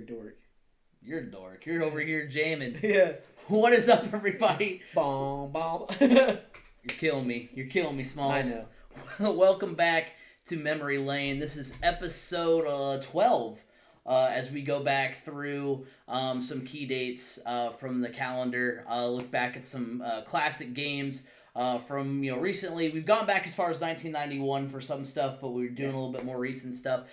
dork. You're a dork. You're over here jamming. Yeah. What is up, everybody? Bom, bom. You're killing me. You're killing me, Smalls. I know. Welcome back to Memory Lane. This is episode 12. As we go back through some key dates from the calendar, look back at some classic games from recently. We've gone back as far as 1991 for some stuff, but we're doing a little bit more recent stuff.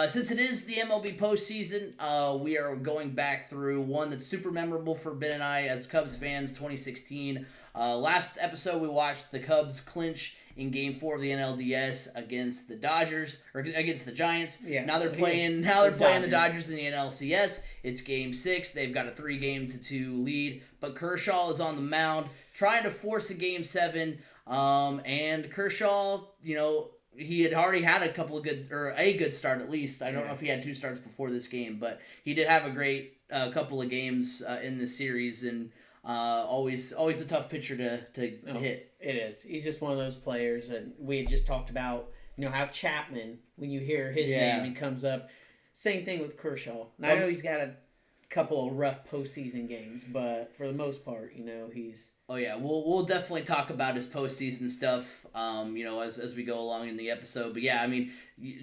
Since it is the MLB postseason, we are going back through one that's super memorable for Ben and I as Cubs fans, 2016. Last episode, we watched the Cubs clinch in Game 4 of the NLDS against the Dodgers, or against the Giants. Yeah. Now they're playing the Dodgers in the NLCS. It's Game 6. They've got a 3-2 lead. But Kershaw is on the mound trying to force a Game 7. And Kershaw, he had already had a good start at least. I don't know if he had 2 starts before this game, but he did have a great couple of games in this series, and always a tough pitcher to hit. It is. He's just one of those players, and we had just talked about, how Chapman, when you hear his name, he comes up. Same thing with Kershaw. And I know he's got a couple of rough postseason games, but for the most part, he's... Oh yeah, we'll definitely talk about his postseason stuff, as we go along in the episode. But yeah, I mean,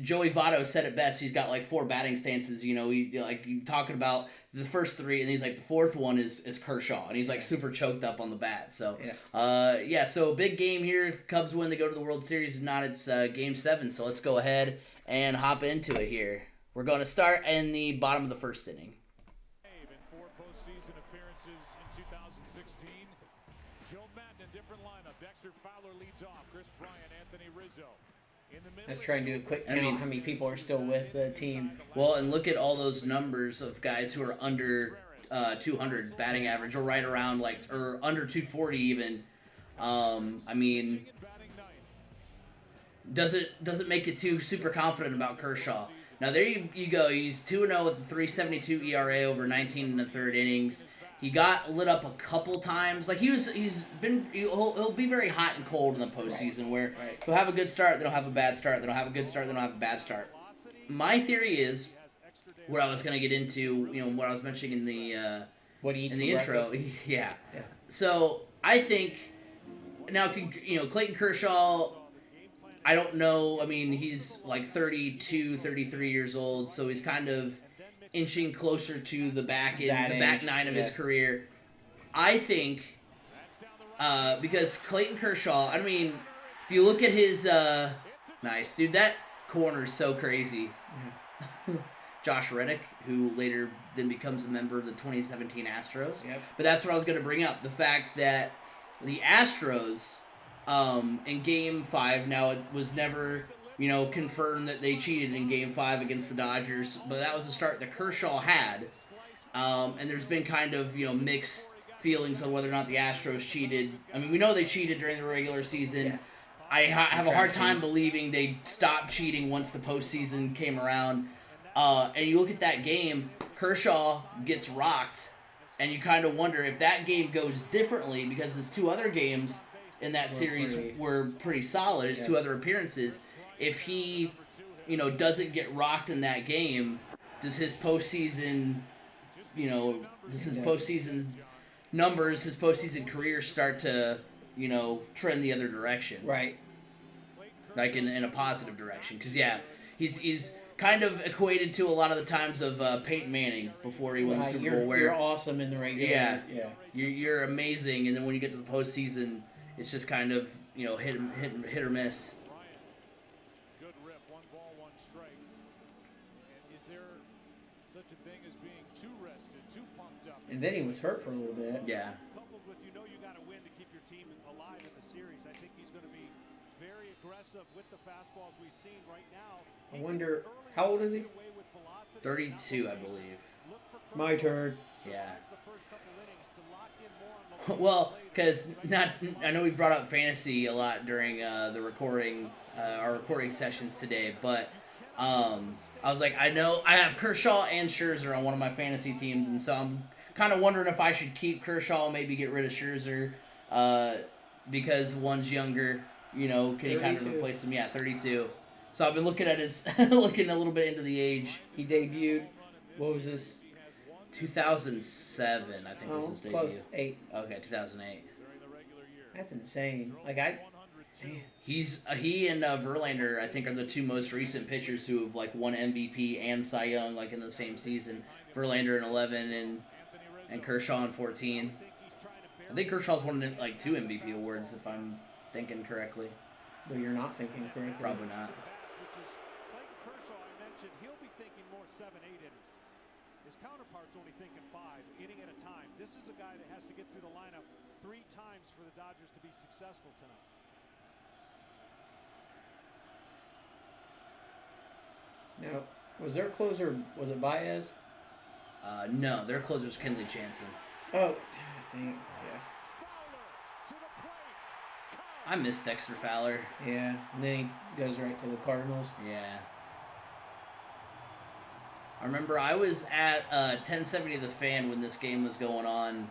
Joey Votto said it best. He's got like 4 batting stances. You talking about the first 3, and he's like the 4th one is Kershaw, and he's like super choked up on the bat. So so big game here. If Cubs win, they go to the World Series. If not, it's Game 7. So let's go ahead and hop into it here. We're going to start in the bottom of the first inning. Let's try and do a quick count how many people are still with the team. Well, and look at all those numbers of guys who are under 200 batting average, or right around or under 240 even. I mean, doesn't make you too super confident about Kershaw. Now there you go. He's 2-0 with a 3.72 ERA over 19 1/3 innings. He got lit up a couple times. Like he'll be very hot and cold in the postseason, where he'll have a good start, then he'll have a bad start, then he'll have a good start, then he'll have a bad start. My theory is, what I was going to get into, what I was mentioning in the intro. Yeah. So I think now, Clayton Kershaw, I don't know. I mean, he's like 32, 33 years old, so he's kind of inching closer to the back 9 of his career. I think because Clayton Kershaw, I mean, if you look at his nice dude, that corner is so crazy. Josh Reddick, who later then becomes a member of the 2017 Astros. Yep. But that's what I was going to bring up, the fact that the Astros in Game 5, now it was never confirmed that they cheated in Game 5 against the Dodgers, but that was the start that Kershaw had. And there's been kind of, mixed feelings on whether or not the Astros cheated. I mean, we know they cheated during the regular season. Yeah. I have a hard time believing they stopped cheating once the postseason came around. And you look at that game, Kershaw gets rocked, and you kind of wonder if that game goes differently, because his 2 other games in that series were pretty solid. His 2 other appearances. If he, doesn't get rocked in that game, does his postseason, postseason numbers, his postseason career start to, trend the other direction? Right. Like in a positive direction. Because, he's kind of equated to a lot of the times of Peyton Manning before he won the Super Bowl. You're awesome in the regular. Yeah. You're amazing, and then when you get to the postseason, it's just kind of, hit or miss. And then he was hurt for a little bit. Yeah. Coupled with you got to win to keep your team alive in the series. I think he's going to be very aggressive with the fastballs we've seen right now. I wonder, how old is he? 32, I believe. My turn. Yeah. Well, because I know we brought up fantasy a lot during the recording, our recording sessions today, but I was like, I know I have Kershaw and Scherzer on one of my fantasy teams, and so I'm kind of wondering if I should keep Kershaw and maybe get rid of Scherzer, because one's younger, can he kind of replace him? Yeah, 32. So I've been looking at looking a little bit into the age. He debuted, what was this, 2007, I think was his debut. Close. 8. Okay, 2008. That's insane. Like man. He and Verlander, I think, are the two most recent pitchers who have like won MVP and Cy Young like in the same season. Verlander in 11 and Kershaw in 14. I think Kershaw's won like 2 MVP awards if I'm thinking correctly. But you're not thinking correctly. Probably not. Clayton Kershaw, I mentioned, he'll be thinking more 7-8 innings. His counterpart's only thinking 5 inning at a time. This is a guy that has to get through the lineup 3 times for the Dodgers to be successful tonight. Now, was their closer, was it Baez? No, their closer's Kenley Jansen. Oh, dang it. Yeah. I miss Dexter Fowler. Yeah, and then he goes right to the Cardinals. Yeah. I remember I was at 1070 The Fan when this game was going on,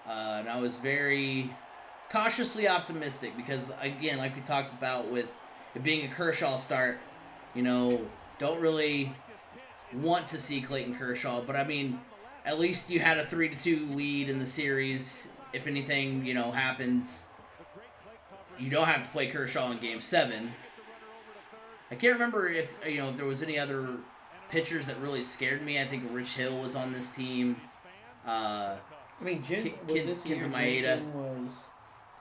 and I was very cautiously optimistic because, again, like we talked about with it being a Kershaw start, you know, don't really want to see Clayton Kershaw, but I mean, at least you had a 3-2 lead in the series. If anything, you know, happens, you don't have to play Kershaw in Game 7. I can't remember if there was any other pitchers that really scared me. I think Rich Hill was on this team. I mean, Jansen was.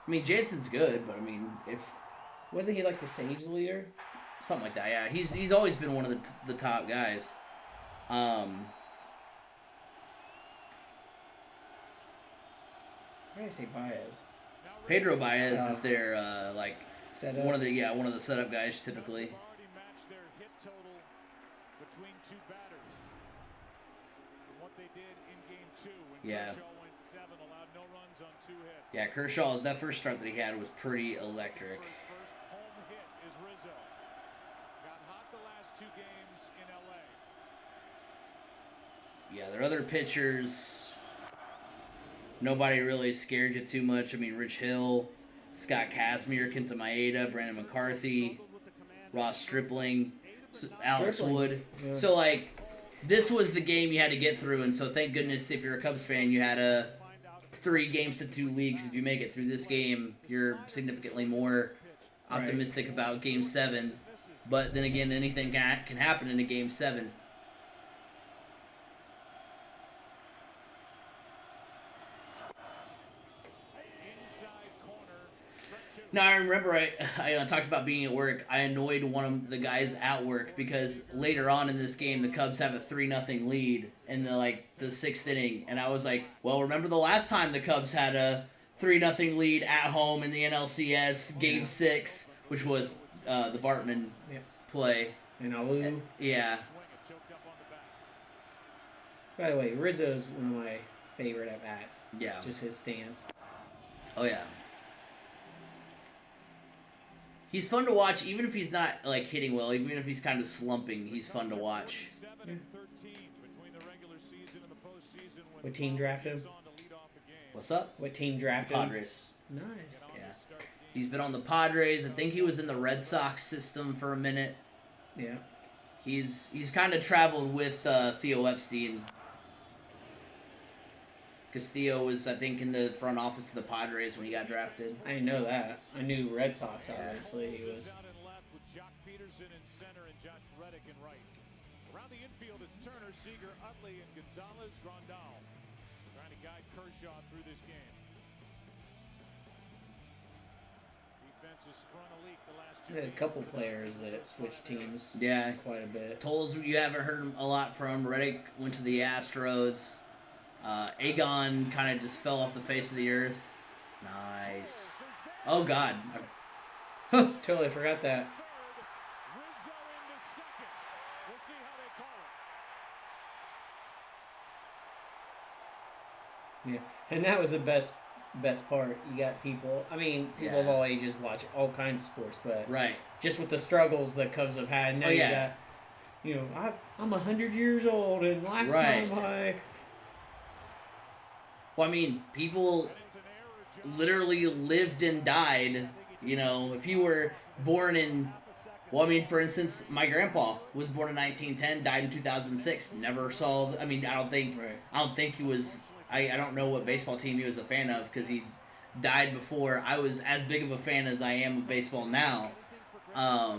I mean, Jansen's good, but I mean, wasn't he like the saves leader? Something like that. Yeah, he's always been one of the top guys. Why did I say Baez? Pedro Baez is their setup. one of the setup guys typically. Yeah. Yeah, Kershaw, that first start that he had was pretty electric. Yeah, their other pitchers, nobody really scared you too much. I mean, Rich Hill, Scott Kazmir, Kenta Maeda, Brandon McCarthy, Ross Stripling, Alex Wood. Yeah. So, like, this was the game you had to get through, and so thank goodness if you're a Cubs fan, you had a 3-2 leagues. If you make it through this game, you're significantly more optimistic about Game 7. But then again, anything can happen in a Game 7. Now, I remember I talked about being at work. I annoyed one of the guys at work because later on in this game, the Cubs have a 3-0 lead in the 6th inning. And I was like, well, remember the last time the Cubs had a 3-0 lead at home in the NLCS Game 6, which was the Bartman play. And Alu. Yeah. By the way, Rizzo's one of my favorite at-bats. Yeah. Just his stance. Oh, yeah. He's fun to watch, even if he's not hitting well. Even if he's kind of slumping, he's fun to watch. Yeah. What team drafted him? What's up? What team drafted him? Padres. Nice. Yeah. He's been on the Padres. I think he was in the Red Sox system for a minute. Yeah. He's kind of traveled with Theo Epstein. Because Theo was, I think, in the front office of the Padres when he got drafted. I didn't know that. I knew Red Sox, obviously. He was. Around the infield, it's Turner, Seager, Utley, and Gonzalez, Grandal. Trying to guide Kershaw through this game. Defense has sprung a leak the last 2 Had a couple players that switched teams. Yeah. Quite a bit. Tolles, you haven't heard a lot from. Reddick went to the Astros. Aegon kind of just fell off the face of the earth. Nice. Oh, God. Totally forgot that. Yeah, and that was the best part. You got people. I mean, people of all ages watch all kinds of sports, but just with the struggles that Cubs have had. Now you got, I'm 100 years old, and last time I. Well, I mean, people literally lived and died. If you were born in Well, I mean, for instance, my grandpa was born in 1910, died in 2006. Never saw. I mean, I don't think he was. I don't know what baseball team he was a fan of because he died before I was as big of a fan as I am of baseball now. But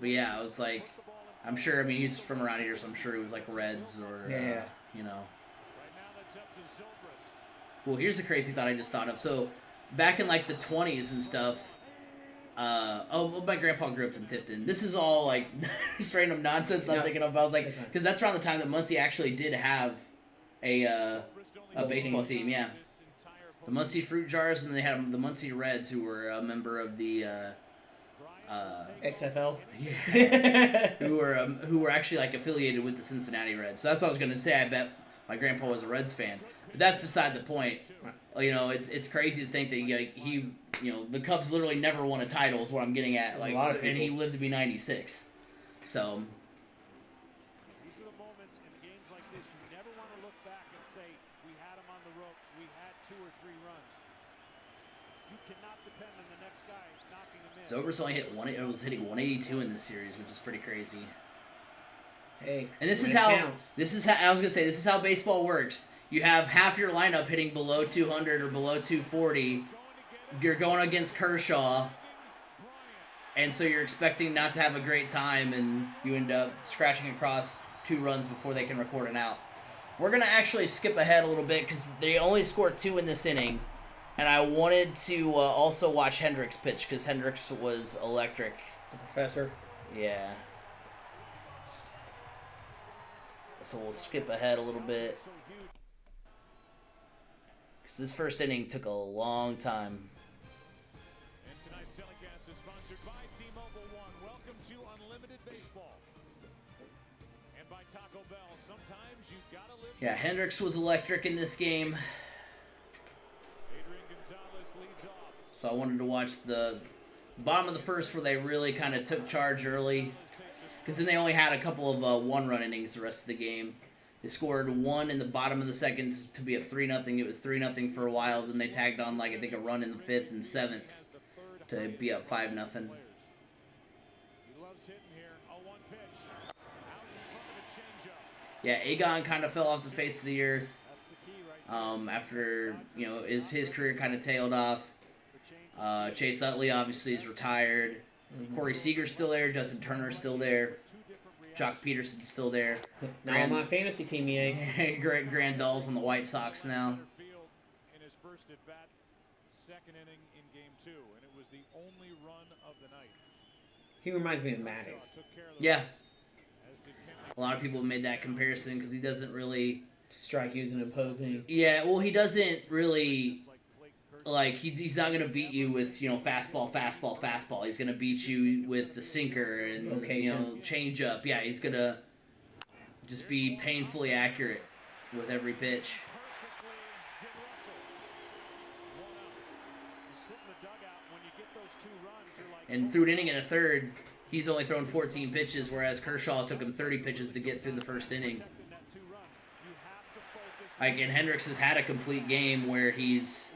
yeah, I was like, I'm sure. I mean, he's from around here, so I'm sure he was like Reds or you know. Well, here's the crazy thought I just thought of. So, back in like the 20s and stuff. My grandpa grew up in Tifton. This is all like just random nonsense I'm thinking of. I was like, because that's around the time that Muncie actually did have a baseball team. Yeah, the Muncie Fruit Jars, and they had the Muncie Reds, who were a member of the XFL. Yeah, who were actually like affiliated with the Cincinnati Reds. So that's what I was gonna say. I bet my grandpa was a Reds fan, but that's beside the point. You know, it's crazy to think that he the Cubs literally never won a title is what I'm getting at. Like, and he lived to be 96. So. These are the moments in games like this you never want to look back and say we had him on the ropes, we had 2 or 3 runs. You cannot depend on the next guy knocking him in. Zobrist only was hitting 182 in this series, which is pretty crazy. Hey, and this is how I was gonna say this is how baseball works. You have half your lineup hitting below 200 or below 240. You're going against Kershaw, and so you're expecting not to have a great time, and you end up scratching across 2 runs before they can record an out. We're going to actually skip ahead a little bit because they only scored 2 in this inning, and I wanted to also watch Hendricks pitch because Hendricks was electric. The professor? Yeah. So we'll skip ahead a little bit. Because this first inning took a long time. And tonight's telecast is sponsored by T-Mobile One. Welcome to Unlimited Baseball. And by Taco Bell. Sometimes you gotta live. Yeah, Hendricks was electric in this game. Adrian Gonzalez leads off. So I wanted to watch the bottom of the first where they really kind of took charge early. Because then they only had a couple of 1-run innings the rest of the game. They scored 1 in the bottom of the second to be up 3-0. It was 3-0 for a while. Then they tagged on, like, I think, a run in the 5th and 7th to be up 5-0. He loves hitting here. 0-1 pitch. Out in front of a changeup. Yeah, Agon kind of fell off the face of the earth after, his career kind of tailed off. Chase Utley obviously is retired. Corey Seager's still there. Justin Turner's still there. Jock Peterson's still there. Now on my fantasy team, Grant Grandal's on the White Sox now. In his first at bat, 2nd inning in game 2, and it was the only run of the night. He reminds me of Maddox. Yeah. A lot of people have made that comparison because he doesn't really strike using opposing. Yeah, well, he doesn't really. Like, he's not going to beat you with, fastball. He's going to beat you with the sinker and, change up. Yeah, he's going to just be painfully accurate with every pitch. And through an inning and a third, he's only thrown 14 pitches, whereas Kershaw took him 30 pitches to get through the first inning. And Hendricks has had a complete game where he's...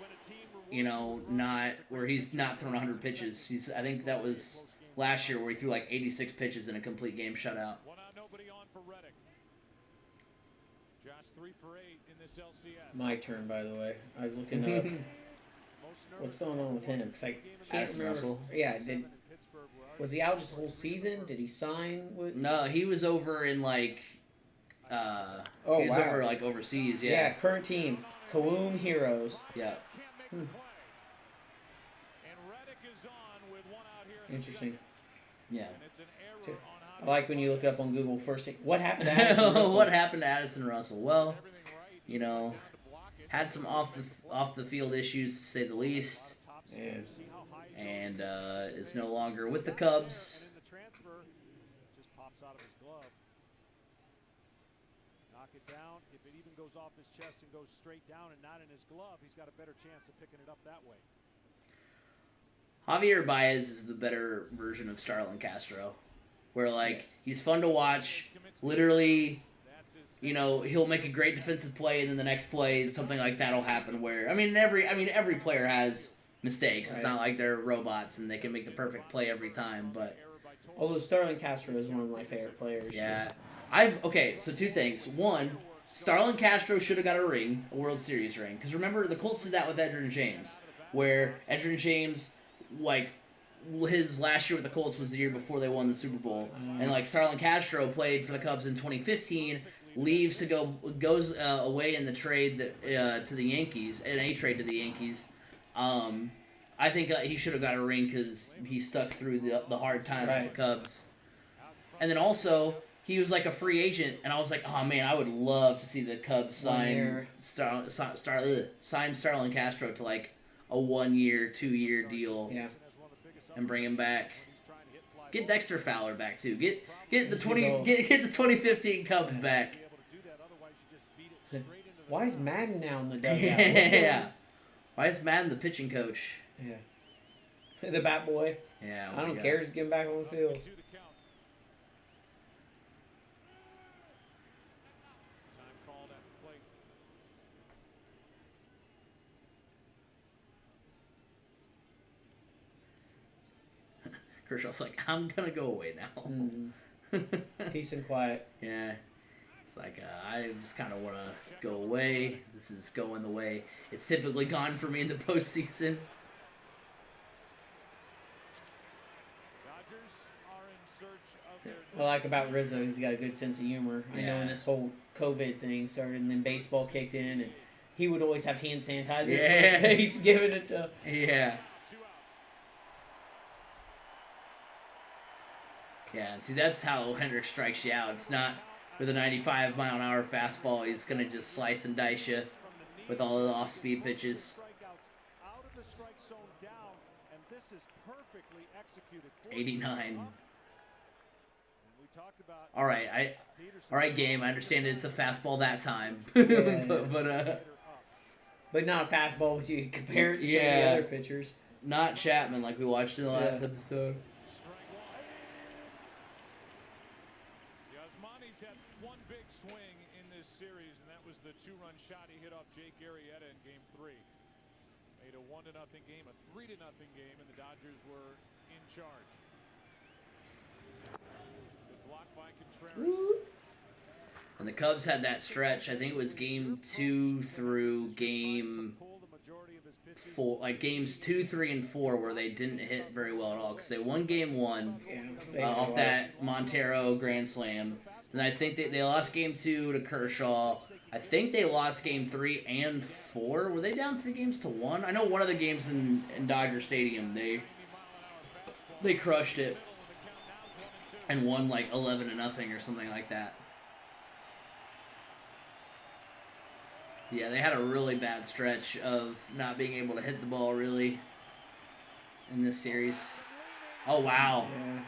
he's not thrown 100 pitches. I think that was last year where he threw like 86 pitches in a complete game shutout. My turn, by the way. I was looking up what's going on with him because I can't remember. Russell. Yeah, was he out just the whole season? Did he sign with? No, he was over in like. Over like overseas. Yeah. Yeah, current team, Kawoom Heroes. Yeah. Interesting. Yeah. I like when you look it up on Google first thing. What happened to Addison Russell? What happened to Addison Russell? Well, had some off the field issues to say the least, and is no longer with the Cubs. Just pops out of his glove. Knock it down. If it even goes off his chest and goes straight down and not in his glove, he's got a better chance of picking it up that way. Javier Baez is the better version of Starlin Castro, where he's fun to watch. Literally, he'll make a great defensive play, and then the next play something like that'll happen. Where every player has mistakes. Right. It's not like they're robots and they can make the perfect play every time. But although Starlin Castro is one of my favorite players. yeah, okay. So 2 things. One, Starlin Castro should have got a ring, a World Series ring, because remember the Colts did that with Edgerrin James, where Edgerrin James, like, his last year with the Colts was the year before they won the Super Bowl, and like Starlin Castro played for the Cubs in 2015, leaves to goes away in the trade to the Yankees, in a trade to the Yankees. I think he should have got a ring because he stuck through the hard times with the Cubs, and then also he was like a free agent, and I was like, oh man, I would love to see the Cubs sign Starlin Castro to like a 1-year, 2-year deal. Yeah. And bring him back. Get Dexter Fowler back too. Get the 2015 Cubs back. Why is Madden now in the dugout? Yeah. Why is Madden the pitching coach? Yeah. The bat boy. Yeah. I don't care. Just get him back on the field. Kershaw's like, I'm gonna go away now. Peace and quiet. Yeah. It's like, I just kind of want to go away. This is going the way it's typically gone for me in the postseason. What I like about Rizzo, he's got a good sense of humor. I know when this whole COVID thing started and then baseball kicked in, and he would always have hand sanitizer at first base, giving it to... Yeah. Yeah, and see, that's how Hendricks strikes you out. It's not with a 95-mile-an-hour fastball. He's going to just slice and dice you with all the off-speed pitches. 89. All right, game. I understand it's a fastball that time, but not a fastball when you compare it to some of the other pitchers. Not Chapman like we watched in the last episode. Swing in this series, and that was the 2-run shot he hit off Jake Arrieta in Game 3. Made a 1-0 game, a 3-0 game, and the Dodgers were in charge. Good block by Contreras. And the Cubs had that stretch. I think it was Game 2 through Game 4, like Games 2, 3, and 4, where they didn't hit very well at all because they won Game 1 off that Montero grand slam. And I think they lost Game 2 to Kershaw. I think they lost Game 3 and 4. Were they down 3-1? I know one of the games in Dodger Stadium, they crushed it and won like 11-0 or something like that. Yeah, they had a really bad stretch of not being able to hit the ball really in this series. Oh, wow. Yeah.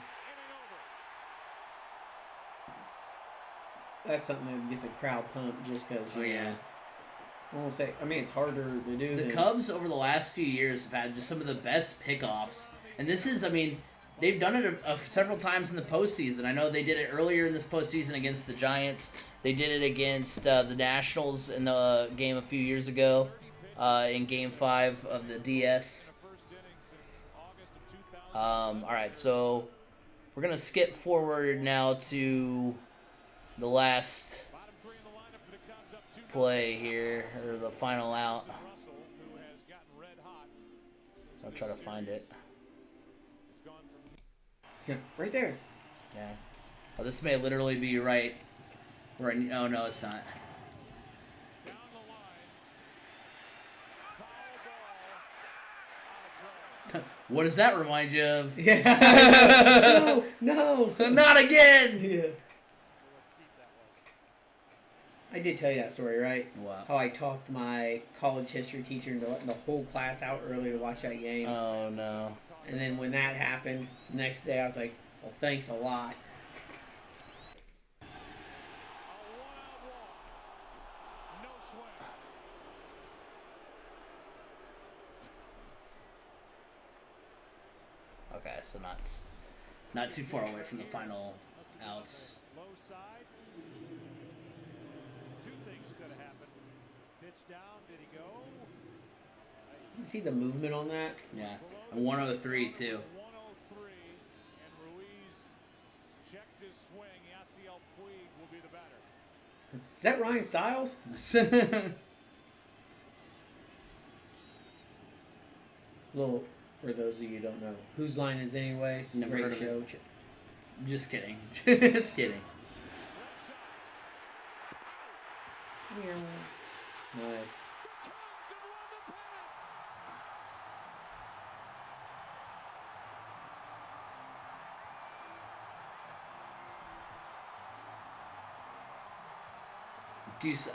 That's something that would get the crowd pumped just because. I won't say. I mean, it's harder to do. The Cubs over the last few years have had just some of the best pickoffs, and this is. I mean, they've done it several times in the postseason. I know they did it earlier in this postseason against the Giants. They did it against the Nationals in the game a few years ago, in Game 5 of the DS. All right, so we're gonna skip forward now to the last play here, or the final out. I'll try to find it. Yeah, right there. Yeah. Oh, this may literally be right. Oh, no, it's not. What does that remind you of? Yeah. No. Not again. Yeah. I did tell you that story, right? Wow. How I talked my college history teacher into letting the whole class out early to watch that game. Oh, no. And then when that happened, the next day I was like, well, thanks a lot. Okay, so not too far away from the final outs. Low side. Two things could have happened. Pitch down, did he go? You see the movement on that? Yeah. And 103 too. 103, and Ruiz checked his swing. Yasiel Puig will be the batter. Is that Ryan Stiles? Little, for those of you who don't know, Whose Line Is Anyway? Never Great heard of show. it. Just kidding. Just kidding. Nice.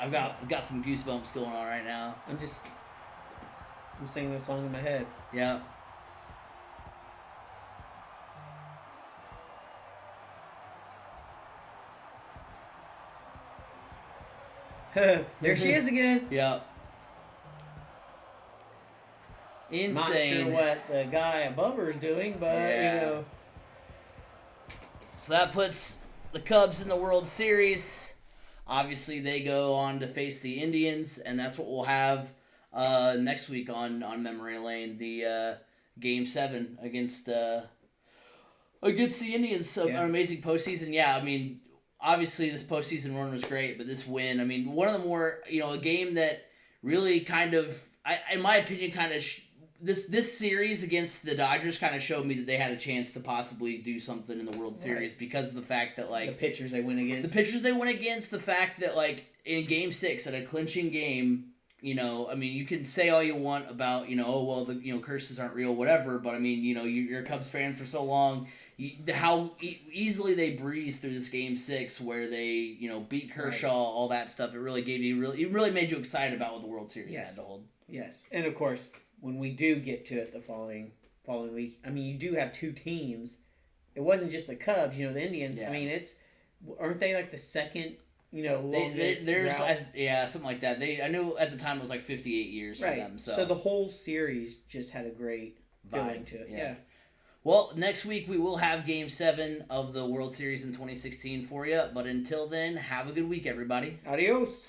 I've got some goosebumps going on right now. I'm singing this song in my head. Yeah. There she is again. Yeah. Insane. Not sure what the guy above her is doing, but Yeah. So that puts the Cubs in the World Series. Obviously, they go on to face the Indians, and that's what we'll have next week on Memory Lane. The Game 7 against the Indians. An amazing postseason. Yeah, I mean, obviously this postseason run was great, but this win, I mean, one of the more, a game that really kind of, in my opinion, kind of this series against the Dodgers kind of showed me that they had a chance to possibly do something in the World Series because of the fact that, like, the pitchers they went against, the fact that, like, in Game 6 at a clinching game, I mean, you can say all you want about, the curses aren't real, whatever, but I mean, you're a Cubs fan for so long, how easily they breezed through this Game 6 where they, beat Kershaw, all that stuff. It really it really made you excited about what the World Series had to hold. Yes, and of course, when we do get to it the following week, I mean, you do have two teams. It wasn't just the Cubs, the Indians. Yeah. I mean, aren't they like the second, longest drought? Something like that. I knew at the time it was like 58 years for them. So the whole series just had a great feeling to it. Yeah. Well, next week we will have Game 7 of the World Series in 2016 for you. But until then, have a good week, everybody. Adios.